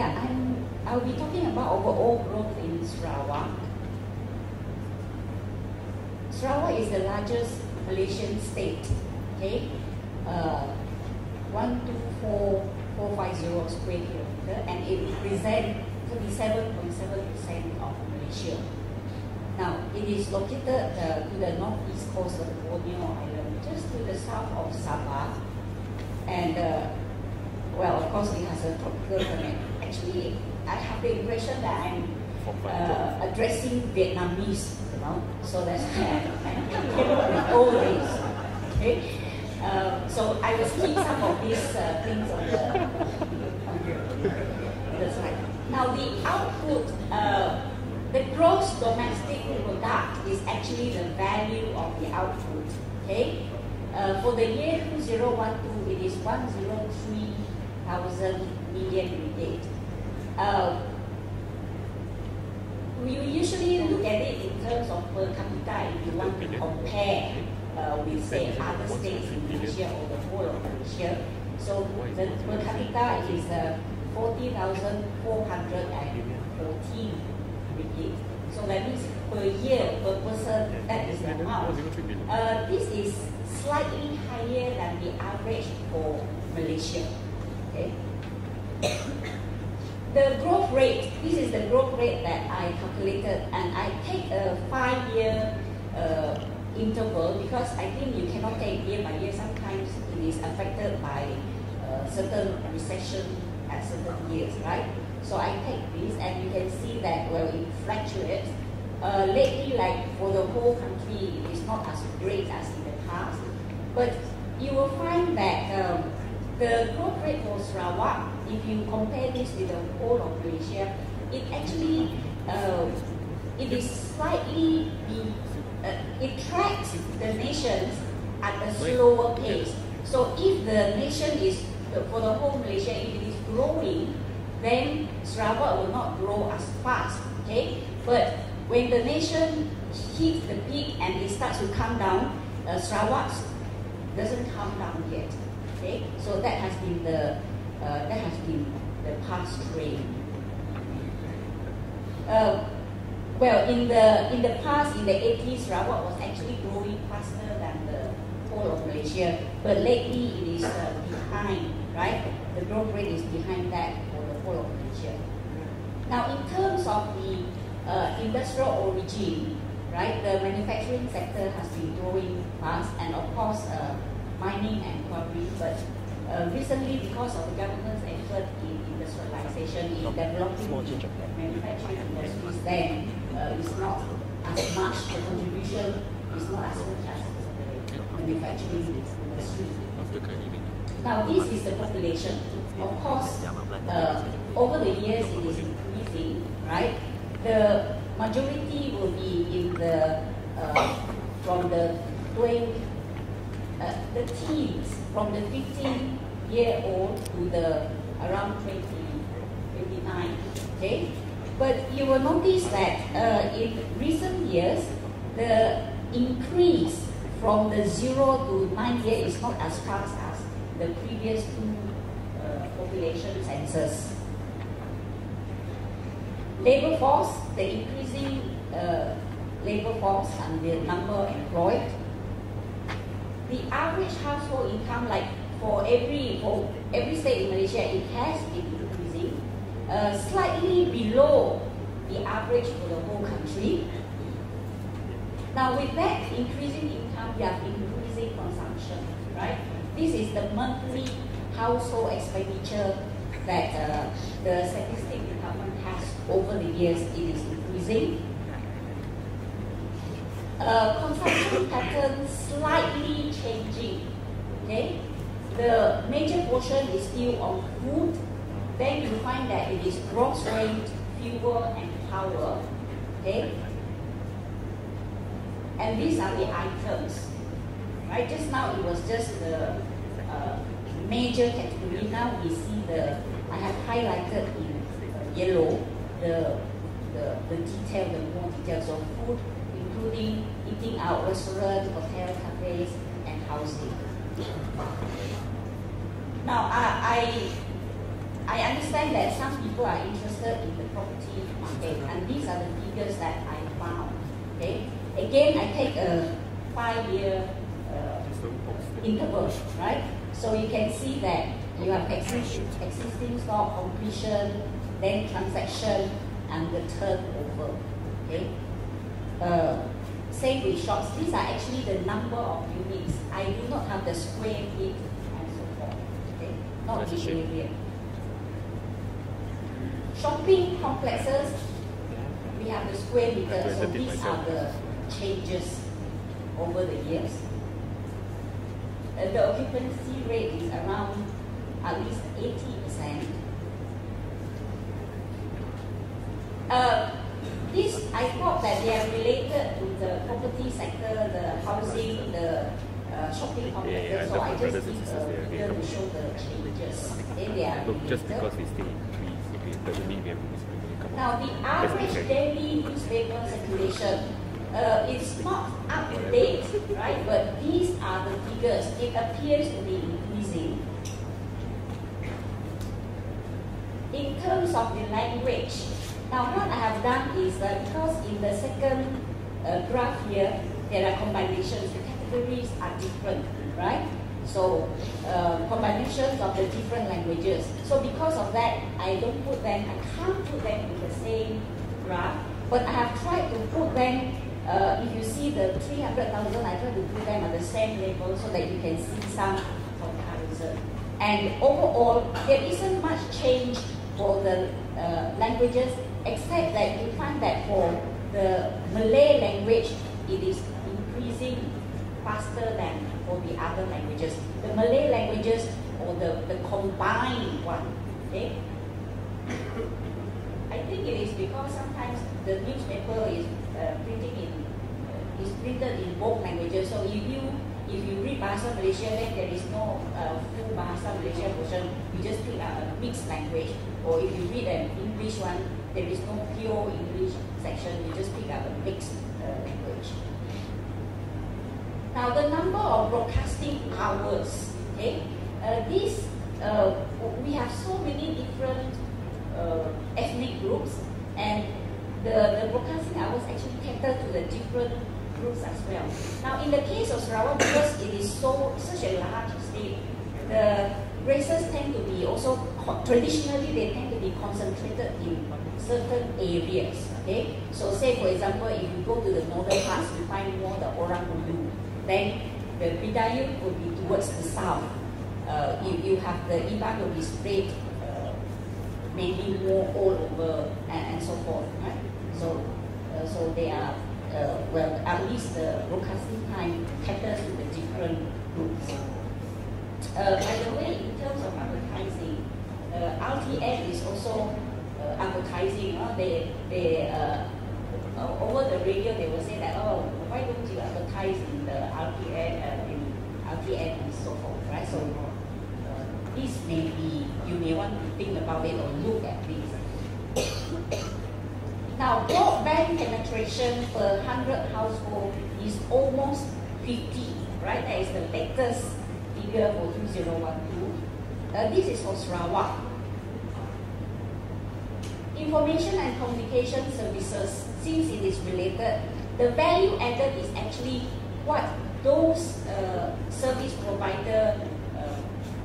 I'll be talking about overall growth in Sarawak. Sarawak is the largest Malaysian state. Okay, 124,450 square kilometer, and it represents 37.7% of Malaysia. Now, it is located to the northeast coast of Borneo Island, just to the south of Sabah, and well, of course, it has a tropical climate. Actually, I have the impression that I'm addressing Vietnamese, so that's why I'm with all this. Okay, so I will skip some of these things on the slide. Now, the output, the gross domestic product is actually the value of the output. Okay, for the year 2012, it is 103,000 million ringgit. We usually look at it in terms of per capita if you want to compare with, say, other states in Malaysia or the whole of Malaysia. So the per capita is 40,414 ringgit. So that means per year, per person, that is the amount. This is slightly higher than the average for Malaysia. Okay. The growth rate, this is the growth rate that I calculated, and I take a 5-year interval because I think you cannot take year by year. Sometimes it is affected by certain recession at certain years, right? So I take this, and you can see that, well, it fluctuates. Lately, like for the whole country, it is not as great as in the past, but you will find that the growth rate for Sarawak, if you compare this with the whole of Malaysia, it actually, it is slightly, it tracks the nations at a slower pace. So if the nation is, for the whole Malaysia, if it is growing, then Sarawak will not grow as fast, okay? But when the nation hits the peak and it starts to come down, Sarawak doesn't come down yet. Okay, so that has been the past trend. Well, in the past, in the 80s, Sarawak was actually growing faster than the whole of Malaysia, but lately it is behind, right? The growth rate is behind that for the whole of Malaysia. Now, in terms of the industrial origin, right, the manufacturing sector has been growing fast, and of course, mining and quarry, but recently, because of the government's effort in industrialization, in developing manufacturing industries, then it's not as much, the contribution is not as much as the manufacturing industry. Now, this is the population. Of course, over the years, it is increasing, right? The majority will be in the, from the teens, from the 15-year-old to the around 29, okay? But you will notice that in recent years, the increase from the 0 to 9 years is not as fast as the previous two population census. Labor force, the increasing labor force and the number employed. The average household income, like for every state in Malaysia, it has been increasing, slightly below the average for the whole country. Now, with that increasing income, we have increasing consumption, right? This is the monthly household expenditure that the Statistics Department has over the years. It is increasing. Consumption pattern slightly changing. Okay, the major portion is still on food. Then you find that it is grocery, fuel, and power. Okay, and these are the items. Right, just now it was just the major category. Now we see I have highlighted in yellow the detail, the more details of food, including eating out, restaurants, hotels, cafes, and housing. Now, I I understand that some people are interested in the property market, and these are the figures that I found. Okay. Again, I take a 5-year interval, right? So you can see that you have existing stock, completion, then transaction, and the turnover. Okay. Same with shops. These are actually the number of units. I do not have the square feet and so forth. Okay. Not the area. Shopping complexes, we have the square meters. So these are the changes over the years. The occupancy rate is around at least 80%. This, I thought that they are related to the property sector, the housing, the shopping complexes. So I just give a figure to show the changes. They are related. Just because we still increase, okay, doesn't mean we have to come. Now, the average daily newspaper circulation is not up to date, right? But these are the figures. It appears to be increasing. In terms of the language, now what I have done is because in the second graph here, there are combinations. The categories are different, right? So combinations of the different languages. So because of that, I don't put them, I can't put them in the same graph, but I have tried to put them, if you see the 300,000, I try to put them at the same level so that you can see some comparison. And overall, there isn't much change for the languages, except that you find that for the Malay language, it is increasing faster than for the other languages. The Malay languages or the combined one, okay? I think it is because sometimes the newspaper is printed in both languages. So if you read Bahasa Malaysia, then there is no full Bahasa Malaysia version. You just pick up a mixed language. Or if you read an English one, there is no pure English section. You just pick up a mixed language. Now the number of broadcasting hours, okay? We have so many different ethnic groups, and the broadcasting hours actually cater to the different groups as well. Now in the case of Sarawak, because it is such a large state, the races tend to be also, traditionally they tend to be concentrated in certain areas, okay? So say for example, if you go to the northern parts, you find more the Orang Ulu. Then the Bidayut will be towards the south. You have the Iban will be spread maybe more all over and so forth, right? So they are, well, at least the broadcasting time caters to the different groups. By the way, in terms of advertising, RTN is also advertising. Over the radio, they will say that, oh, why don't you advertise in the RTN and so forth, right? So this may be, you may want to think about it or look at this. Now, broadband penetration per 100 household is almost 50, right? That is the latest figure for 2012. This is for Sarawak. Information and communication services, since it is related, the value added is actually what those service provider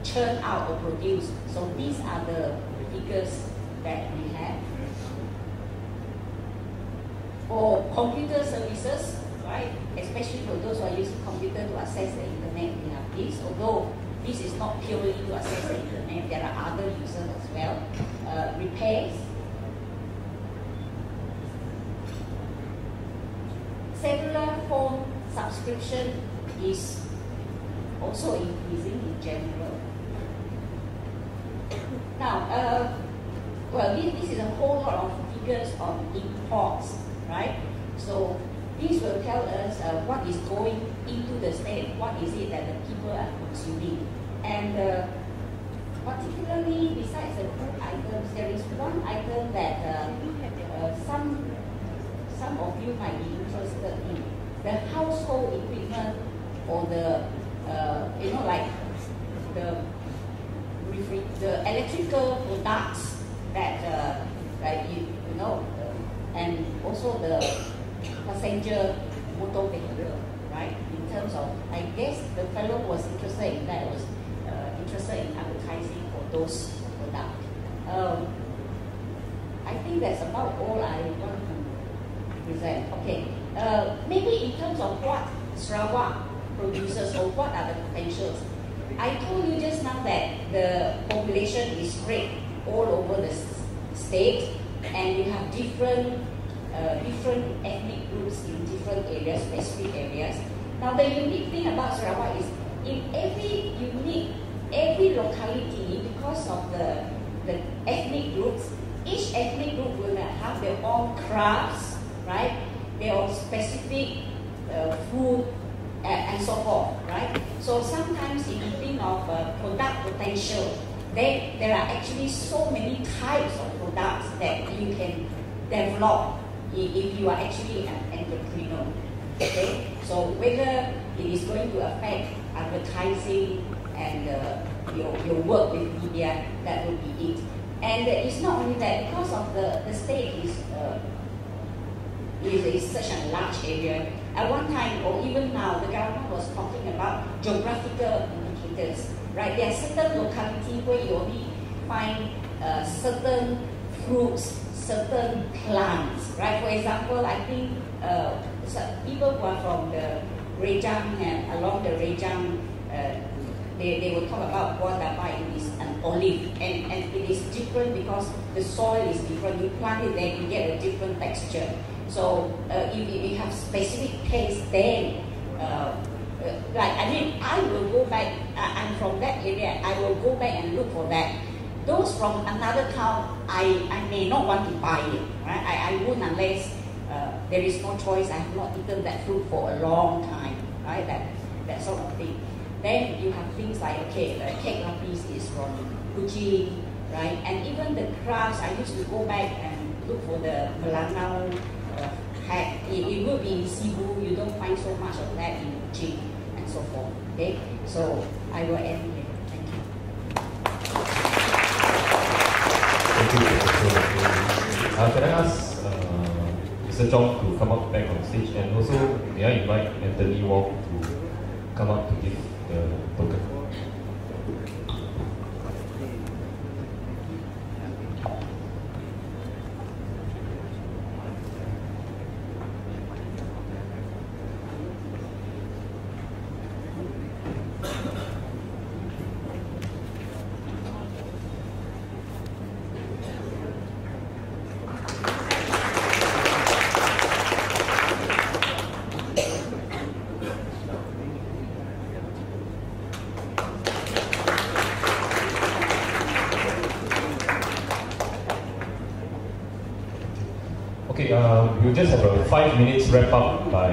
churn out or produce. So these are the figures that we have. For computer services, right, especially for those who are using computer to access the internet, we have this. Although this is not purely to access the internet, there are other users as well. Repairs. Cellular phone subscription is also increasing in general. Now, well, this is a whole lot of figures on imports, right? So these will tell us what is going into the state, what is it that the people are consuming. And particularly besides the food items, there is one item that some of you might be interested in. The household equipment, or the, like the electrical products that you know, and also the passenger motor vehicle, right? In terms of, I guess the fellow was interested in that, was interested in advertising for those products. I think that's about all I want to present. Okay, maybe in terms of what Sarawak produces or what are the potentials. I told you just now that the population is spread all over the state, and you have different ethnic groups in different areas, specific areas. Now the unique thing about Sarawak is in every locality, because of the ethnic groups, each ethnic group will have their own crafts, right? Their own specific food and so forth, right? So sometimes if you think of product potential, there are actually so many types of products that you can develop if you are actually an entrepreneur. Okay, so whether it is going to affect advertising and your work with media, that would be it. And it's not only that, because of the state is such a large area. At one time, or even now, the government was talking about geographical indicators, right? There are certain localities where you only find certain fruits, certain plants, right? For example, I think people who are from the Rejang and along the Rejang, they will talk about buah dabai. It is an olive, and it is different because the soil is different. You plant it there, you get a different texture. So if you have specific taste, then I will go back. I'm from that area. I will go back and look for that. Those from another town, I may not want to buy it. Right? I won't unless there is no choice. I have not eaten that fruit for a long time. Right? That sort of thing. Then you have things like, okay, the cake lapis is from Kuching, right? And even the crafts, I used to go back and look for the Melanau hat. It will be in Cebu. You don't find so much of that in Kuching and so forth. Okay, so I will end here. Thank you. Thank you, Professor. Can I ask Mr. Chong to come up back on stage, and also may I invite Anthony Wong to come up to give the token. Okay, we'll just have a 5 minutes wrap up by